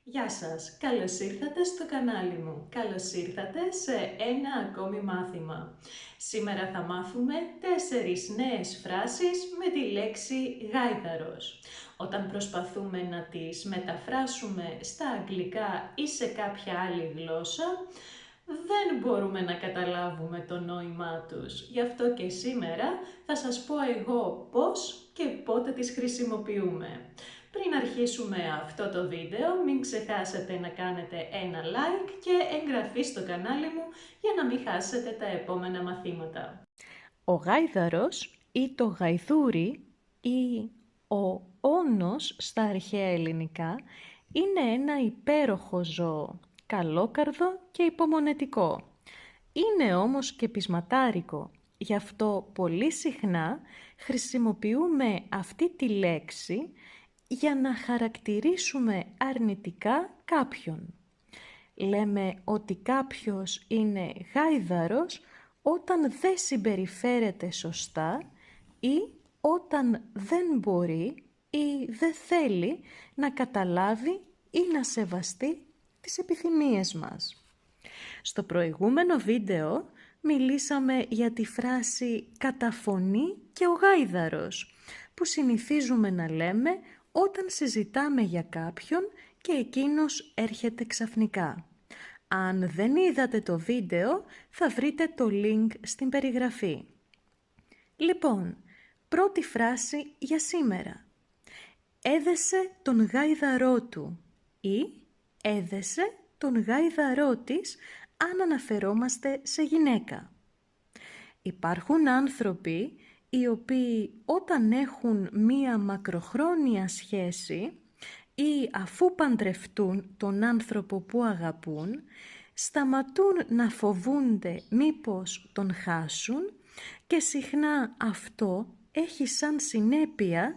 Γεια σας, καλώς ήρθατε στο κανάλι μου. Καλώς ήρθατε σε ένα ακόμη μάθημα. Σήμερα θα μάθουμε 4 νέες φράσεις με τη λέξη γάιδαρος. Όταν προσπαθούμε να τις μεταφράσουμε στα αγγλικά ή σε κάποια άλλη γλώσσα, δεν μπορούμε να καταλάβουμε το νόημά τους. Γι' αυτό και σήμερα θα σας πω εγώ πώς και πότε τις χρησιμοποιούμε. Πριν αρχίσουμε αυτό το βίντεο, μην ξεχάσετε να κάνετε ένα like και εγγραφή στο κανάλι μου για να μην χάσετε τα επόμενα μαθήματα. Ο γάιδαρος ή το γαϊδούρι ή ο όνος στα αρχαία ελληνικά είναι ένα υπέροχο ζώο, καλόκαρδο και υπομονετικό. Είναι όμως και πεισματάρικο, γι' αυτό πολύ συχνά χρησιμοποιούμε αυτή τη λέξη για να χαρακτηρίσουμε αρνητικά κάποιον. Λέμε ότι κάποιος είναι γάιδαρος όταν δεν συμπεριφέρεται σωστά ή όταν δεν μπορεί ή δεν θέλει να καταλάβει ή να σεβαστεί τις επιθυμίες μας. Στο προηγούμενο βίντεο μιλήσαμε για τη φράση «καταφωνεί και ο γάιδαρος» που συνηθίζουμε να λέμε όταν συζητάμε για κάποιον και εκείνος έρχεται ξαφνικά. Αν δεν είδατε το βίντεο, θα βρείτε το link στην περιγραφή. Λοιπόν, πρώτη φράση για σήμερα. Έδεσε τον γάιδαρό του ή έδεσε τον γάιδαρό της αν αναφερόμαστε σε γυναίκα. Υπάρχουν άνθρωποι οι οποίοι όταν έχουν μία μακροχρόνια σχέση ή αφού παντρευτούν τον άνθρωπο που αγαπούν, σταματούν να φοβούνται μήπως τον χάσουν και συχνά αυτό έχει σαν συνέπεια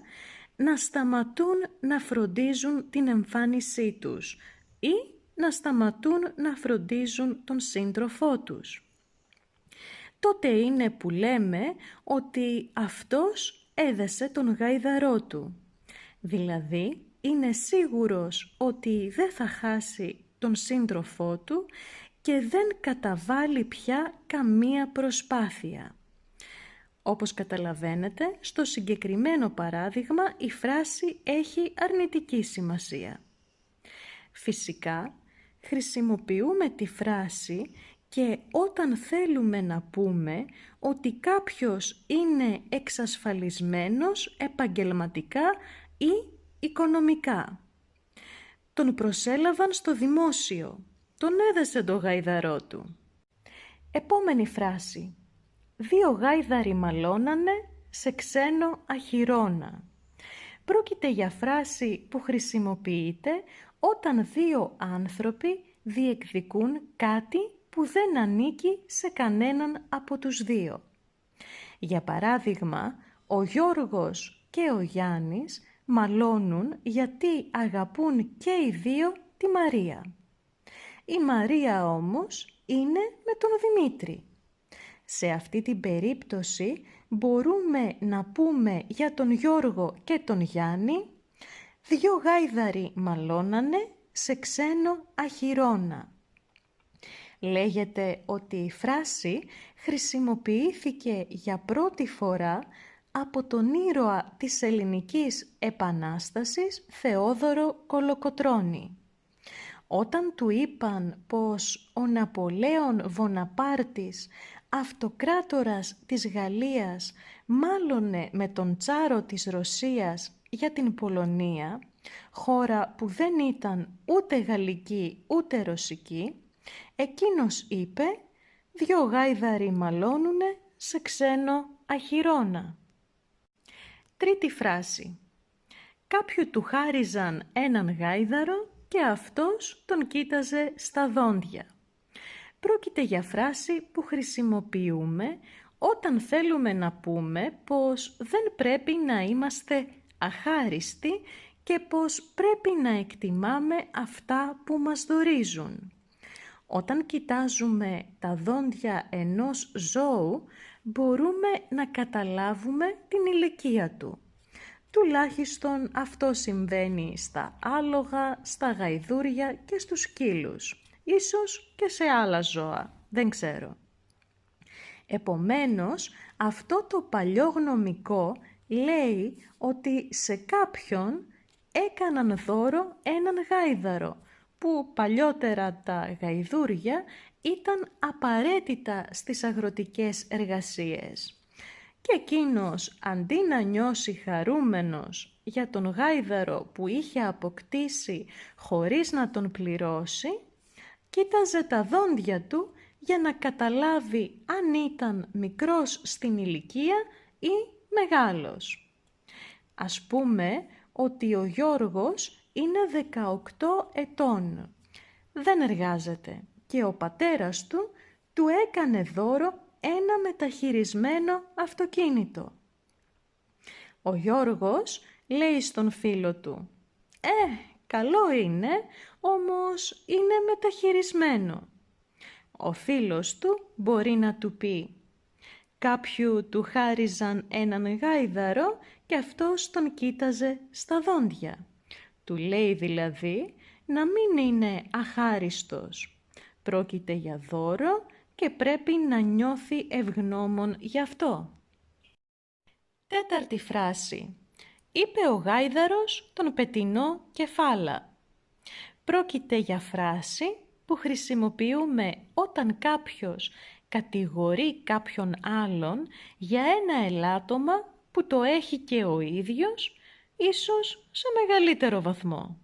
να σταματούν να φροντίζουν την εμφάνισή τους ή να σταματούν να φροντίζουν τον σύντροφό τους. Τότε είναι που λέμε ότι αυτός έδεσε τον γάιδαρό του. Δηλαδή, είναι σίγουρος ότι δεν θα χάσει τον σύντροφό του και δεν καταβάλει πια καμία προσπάθεια. Όπως καταλαβαίνετε, στο συγκεκριμένο παράδειγμα η φράση έχει αρνητική σημασία. Φυσικά, χρησιμοποιούμε τη φράση και όταν θέλουμε να πούμε ότι κάποιος είναι εξασφαλισμένος επαγγελματικά ή οικονομικά. Τον προσέλαβαν στο δημόσιο, τον έδεσε το γάιδαρό του. Επόμενη φράση. 2 γάιδαροι μαλώνανε σε ξένο αχυρώνα. Πρόκειται για φράση που χρησιμοποιείται όταν 2 άνθρωποι διεκδικούν κάτι που δεν ανήκει σε κανέναν από τους 2. Για παράδειγμα, ο Γιώργος και ο Γιάννης μαλώνουν γιατί αγαπούν και οι 2 τη Μαρία. Η Μαρία όμως είναι με τον Δημήτρη. Σε αυτή την περίπτωση μπορούμε να πούμε για τον Γιώργο και τον Γιάννη 2 γάιδαροι μαλώνανε σε ξένο αχυρώνα. Λέγεται ότι η φράση χρησιμοποιήθηκε για πρώτη φορά από τον ήρωα της Ελληνικής Επανάστασης Θεόδωρο Κολοκοτρώνη. Όταν του είπαν πως ο Ναπολέον Βοναπάρτης, αυτοκράτορας της Γαλλίας, μάλωνε με τον τσάρο της Ρωσίας για την Πολωνία, χώρα που δεν ήταν ούτε γαλλική ούτε ρωσική, εκείνος είπε «2 γάιδαροι μαλώνουνε σε ξένο αχυρώνα». Τρίτη φράση. Κάποιου του χάριζαν έναν γάιδαρο και αυτός τον κοίταζε στα δόντια. Πρόκειται για φράση που χρησιμοποιούμε όταν θέλουμε να πούμε πως δεν πρέπει να είμαστε αχάριστοι και πως πρέπει να εκτιμάμε αυτά που μας δωρίζουν. Όταν κοιτάζουμε τα δόντια ενός ζώου, μπορούμε να καταλάβουμε την ηλικία του. Τουλάχιστον αυτό συμβαίνει στα άλογα, στα γαϊδούρια και στους σκύλους. Ίσως και σε άλλα ζώα, δεν ξέρω. Επομένως, αυτό το παλιό γνωμικό λέει ότι σε κάποιον έκαναν δώρο έναν γάιδαρο, που παλιότερα τα γαϊδούρια ήταν απαραίτητα στις αγροτικές εργασίες. Και εκείνος, αντί να νιώσει χαρούμενος για τον γάιδαρο που είχε αποκτήσει χωρίς να τον πληρώσει, κοίταζε τα δόντια του για να καταλάβει αν ήταν μικρός στην ηλικία ή μεγάλος. Ας πούμε ότι ο Γιώργος είναι 18 ετών. Δεν εργάζεται και ο πατέρας του του έκανε δώρο ένα μεταχειρισμένο αυτοκίνητο. Ο Γιώργος λέει στον φίλο του «Καλό είναι, όμως είναι μεταχειρισμένο». Ο φίλος του μπορεί να του πει «Κάποιου του χάριζαν έναν γάιδαρο και αυτός τον κοίταζε στα δόντια». Του λέει δηλαδή να μην είναι αχάριστος. Πρόκειται για δώρο και πρέπει να νιώθει ευγνώμων γι' αυτό. Τέταρτη φράση. Είπε ο γάιδαρος τον πετεινό κεφάλα. Πρόκειται για φράση που χρησιμοποιούμε όταν κάποιος κατηγορεί κάποιον άλλον για ένα ελάττωμα που το έχει και ο ίδιος, ίσως σε μεγαλύτερο βαθμό.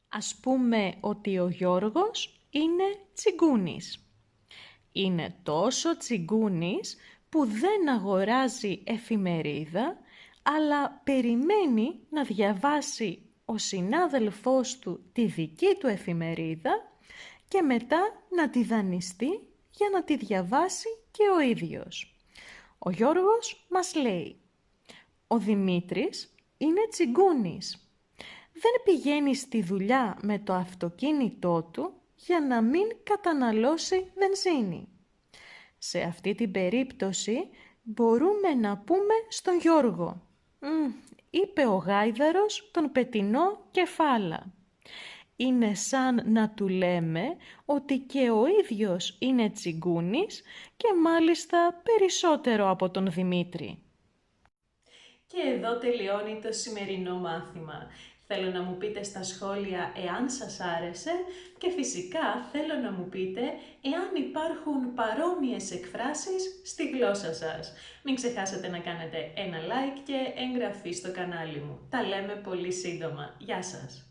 Ας πούμε ότι ο Γιώργος είναι τσιγκούνης. Είναι τόσο τσιγκούνης που δεν αγοράζει εφημερίδα, αλλά περιμένει να διαβάσει ο συνάδελφός του τη δική του εφημερίδα και μετά να τη δανειστεί για να τη διαβάσει και ο ίδιος. Ο Γιώργος μας λέει «Ο Δημήτρης είναι τσιγκούνης. Δεν πηγαίνει στη δουλειά με το αυτοκίνητό του για να μην καταναλώσει βενζίνη». Σε αυτή την περίπτωση μπορούμε να πούμε στον Γιώργο «Είπε ο γάιδαρος τον πετεινό κεφάλα». Είναι σαν να του λέμε ότι και ο ίδιος είναι τσιγκούνης και μάλιστα περισσότερο από τον Δημήτρη. Και εδώ τελειώνει το σημερινό μάθημα. Θέλω να μου πείτε στα σχόλια εάν σας άρεσε και φυσικά θέλω να μου πείτε εάν υπάρχουν παρόμοιες εκφράσεις στη γλώσσα σας. Μην ξεχάσετε να κάνετε ένα like και εγγραφή στο κανάλι μου. Τα λέμε πολύ σύντομα. Γεια σας!